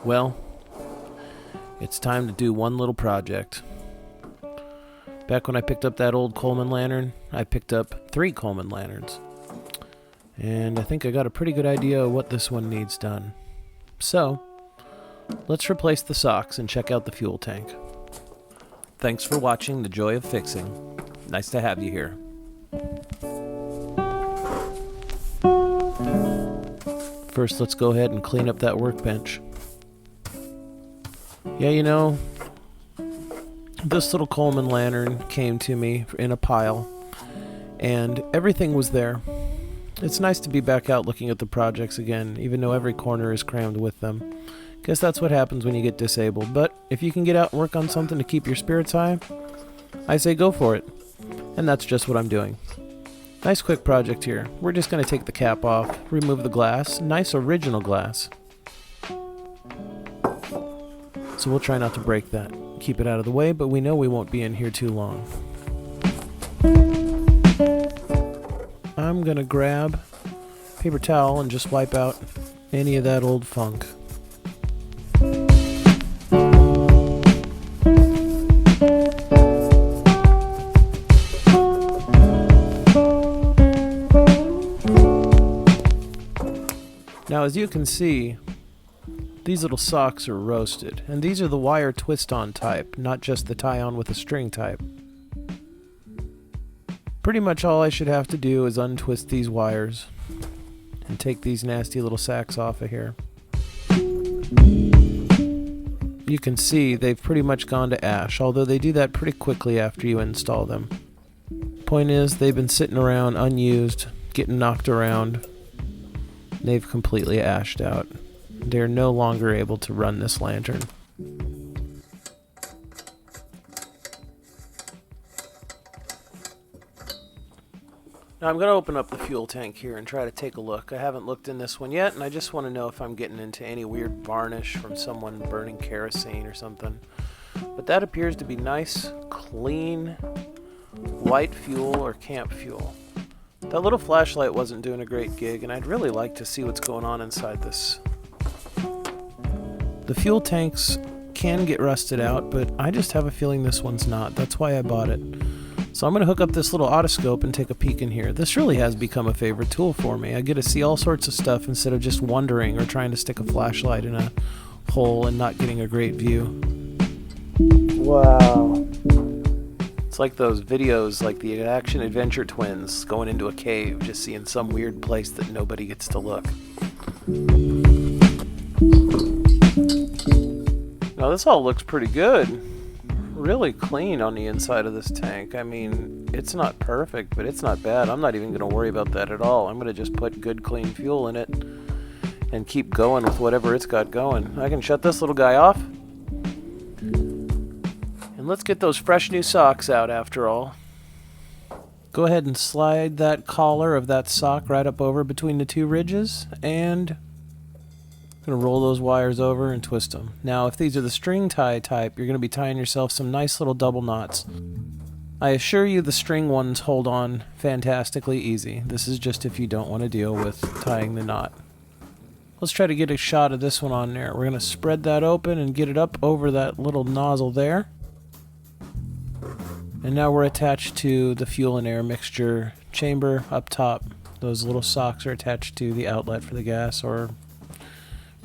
Well, it's time to do one little project. Back when I picked up that old Coleman lantern, I picked up 3 Coleman lanterns. And I think I got a pretty good idea of what this one needs done. So, let's replace the socks and check out the fuel tank. Thanks for watching The Joy of Fixing. Nice to have you here. First, let's go ahead and clean up that workbench. Yeah, you know, this little Coleman lantern came to me in a pile, and everything was there. It's nice to be back out looking at the projects again, even though every corner is crammed with them. Guess that's what happens when you get disabled, but if you can get out and work on something to keep your spirits high, I say go for it. And that's just what I'm doing. Nice quick project here. We're just going to take the cap off, remove the glass, nice original glass. So we'll try not to break that. Keep it out of the way, but we know we won't be in here too long. I'm gonna grab a paper towel and just wipe out any of that old funk. Now, as you can see, these little socks are roasted, and these are the wire twist-on type, not just the tie-on with a string type. Pretty much all I should have to do is untwist these wires and take these nasty little sacks off of here. You can see they've pretty much gone to ash, although they do that pretty quickly after you install them. Point is, they've been sitting around unused, getting knocked around. They've completely ashed out. They're no longer able to run this lantern. Now I'm going to open up the fuel tank here and try to take a look. I haven't looked in this one yet, and I just want to know if I'm getting into any weird varnish from someone burning kerosene or something. But that appears to be nice, clean, white fuel or camp fuel. That little flashlight wasn't doing a great gig, and I'd really like to see what's going on inside this. The fuel tanks can get rusted out, but I just have a feeling this one's not. That's why I bought it. So I'm going to hook up this little ottoscope and take a peek in here. This really has become a favorite tool for me. I get to see all sorts of stuff instead of just wondering or trying to stick a flashlight in a hole and not getting a great view. Wow. It's like those videos, like the Action Adventure Twins going into a cave, just seeing some weird place that nobody gets to look. Now this all looks pretty good. Really clean on the inside of this tank. I mean, it's not perfect, but it's not bad. I'm not even going to worry about that at all. I'm going to just put good clean fuel in it and keep going with whatever it's got going. I can shut this little guy off. And let's get those fresh new socks out after all. Go ahead and slide that collar of that sock right up over between the 2 ridges, and I'm going to roll those wires over and twist them. Now, if these are the string tie type, you're going to be tying yourself some nice little double knots. I assure you the string ones hold on fantastically easy. This is just if you don't want to deal with tying the knot. Let's try to get a shot of this one on there. We're going to spread that open and get it up over that little nozzle there. And now we're attached to the fuel and air mixture chamber up top. Those little socks are attached to the outlet for the gas, or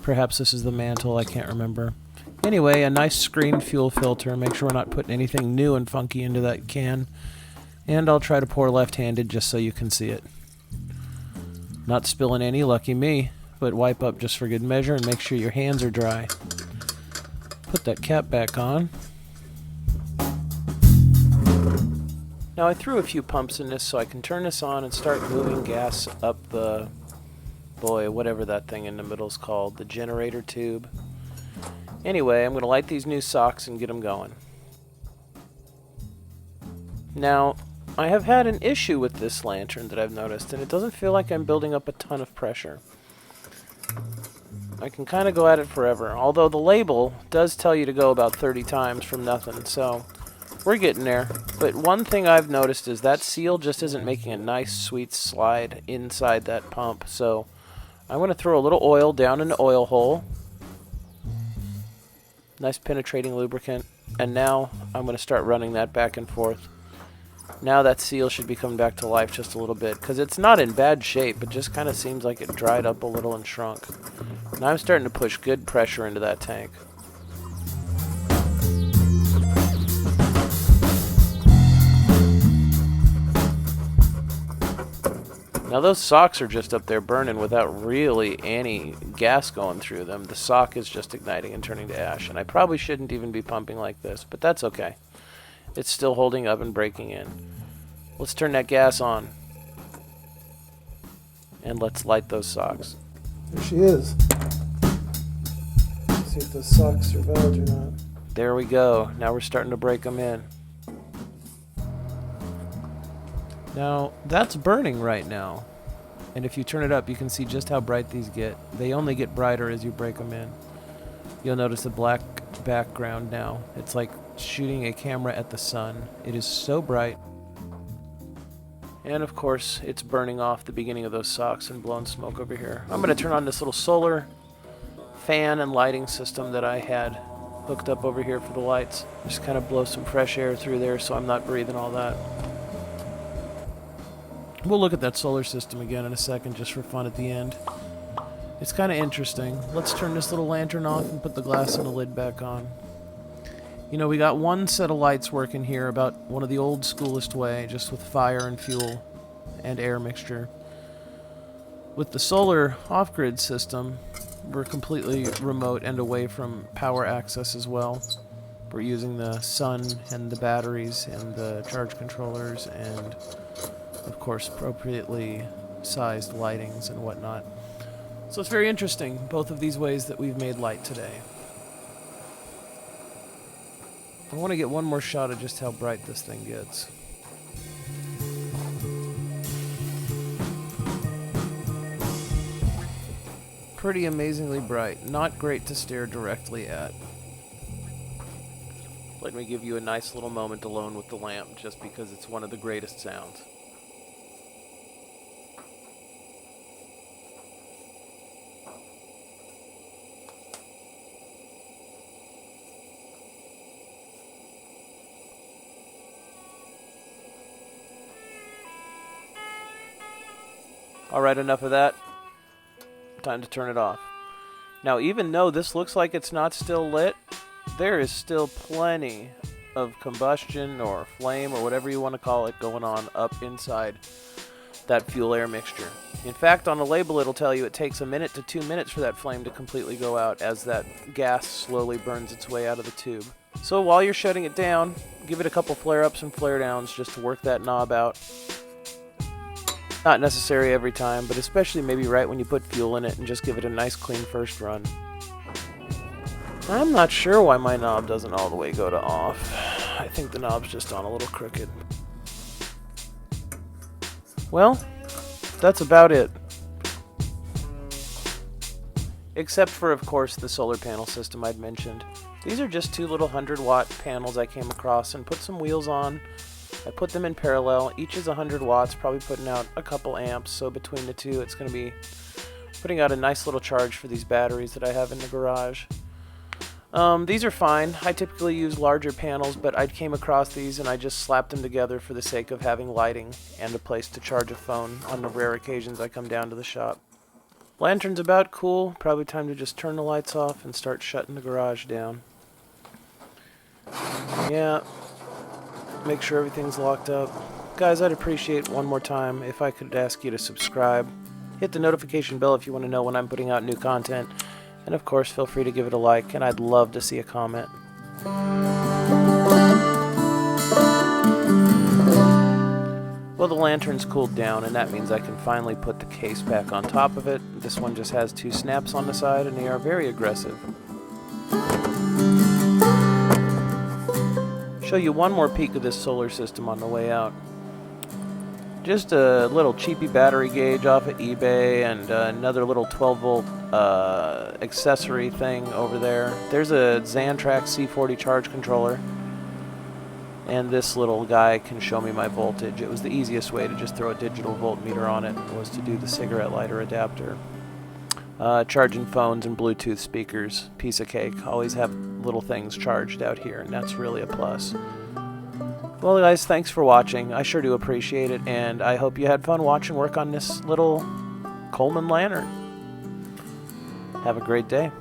perhaps this is the mantle, I can't remember. Anyway, a nice screened fuel filter. Make sure we're not putting anything new and funky into that can. And I'll try to pour left-handed just so you can see it. Not spilling any, lucky me, but wipe up just for good measure and make sure your hands are dry. Put that cap back on. Now I threw a few pumps in this so I can turn this on and start moving gas up the, whatever that thing in the middle is called, the generator tube. Anyway, I'm going to light these new socks and get them going. Now, I have had an issue with this lantern that I've noticed, and it doesn't feel like I'm building up a ton of pressure. I can kind of go at it forever, although the label does tell you to go about 30 times from nothing, so we're getting there. But one thing I've noticed is that seal just isn't making a nice, sweet slide inside that pump, so I'm going to throw a little oil down in the oil hole Nice penetrating lubricant. And now I'm going to start running that back and forth. Now that seal should be coming back to life just a little bit, because it's not in bad shape. It just kind of seems like it dried up a little and shrunk. Now I'm starting to push good pressure into that tank. Now those socks are just up there burning without really any gas going through them. The sock is just igniting and turning to ash, and I probably shouldn't even be pumping like this, but that's okay. It's still holding up and breaking in. Let's turn that gas on. And let's light those socks. There she is. Let's see if those socks are valid or not. There we go. Now we're starting to break them in. Now, that's burning right now. And if you turn it up, you can see just how bright these get. They only get brighter as you break them in. You'll notice a black background now. It's like shooting a camera at the sun. It is so bright. And of course, it's burning off the beginning of those socks and blowing smoke over here. I'm going to turn on this little solar fan and lighting system that I had hooked up over here for the lights. Just kind of blow some fresh air through there so I'm not breathing all that. We'll look at that solar system again in a second just for fun at the end. It's kind of interesting. Let's turn this little lantern off and put the glass and the lid back on. You know, we got one set of lights working here about one of the old schoolest way, just with fire and fuel and air mixture. With the solar off-grid system, we're completely remote and away from power access as well. We're using the sun and the batteries and the charge controllers and, of course, appropriately sized lightings and whatnot. So it's very interesting, both of these ways that we've made light today. I want to get one more shot of just how bright this thing gets. Pretty amazingly bright. Not great to stare directly at. Let me give you a nice little moment alone with the lamp, just because it's one of the greatest sounds. Alright, enough of that. Time to turn it off. Now, even though this looks like it's not still lit, there is still plenty of combustion or flame or whatever you want to call it going on up inside that fuel air mixture. In fact, on the label it'll tell you it takes 1 minute to 2 minutes for that flame to completely go out as that gas slowly burns its way out of the tube. So while you're shutting it down, give it a couple flare-ups and flare-downs just to work that knob out. Not necessary every time, but especially maybe right when you put fuel in it, and just give it a nice clean first run. I'm not sure why my knob doesn't all the way go to off. I think the knob's just on a little crooked. Well, that's about it. Except for, of course, the solar panel system I'd mentioned. These are just 2 little 100-watt panels I came across and put some wheels on. I put them in parallel. Each is 100 watts, probably putting out a couple amps, so between the two it's going to be putting out a nice little charge for these batteries that I have in the garage. These are fine. I typically use larger panels, but I came across these and I just slapped them together for the sake of having lighting and a place to charge a phone on the rare occasions I come down to the shop. Lantern's about cool. Probably time to just turn the lights off and start shutting the garage down. Yeah. Make sure everything's locked up. Guys, I'd appreciate one more time if I could ask you to subscribe. Hit the notification bell if you want to know when I'm putting out new content. And of course, feel free to give it a like, and I'd love to see a comment. Well, the lantern's cooled down, and that means I can finally put the case back on top of it. This one just has 2 snaps on the side, and they are very aggressive. Show you one more peek of this solar system on the way out. Just a little cheapy battery gauge off of eBay and another little 12-volt accessory thing over there. There's a Xantrax C40 charge controller. And this little guy can show me my voltage. It was the easiest way to just throw a digital voltmeter on it, was to do the cigarette lighter adapter. Charging phones and Bluetooth speakers. Piece of cake. Always have little things charged out here, and that's really a plus. Well, guys, thanks for watching. I sure do appreciate it, and I hope you had fun watching work on this little Coleman lantern. Have a great day.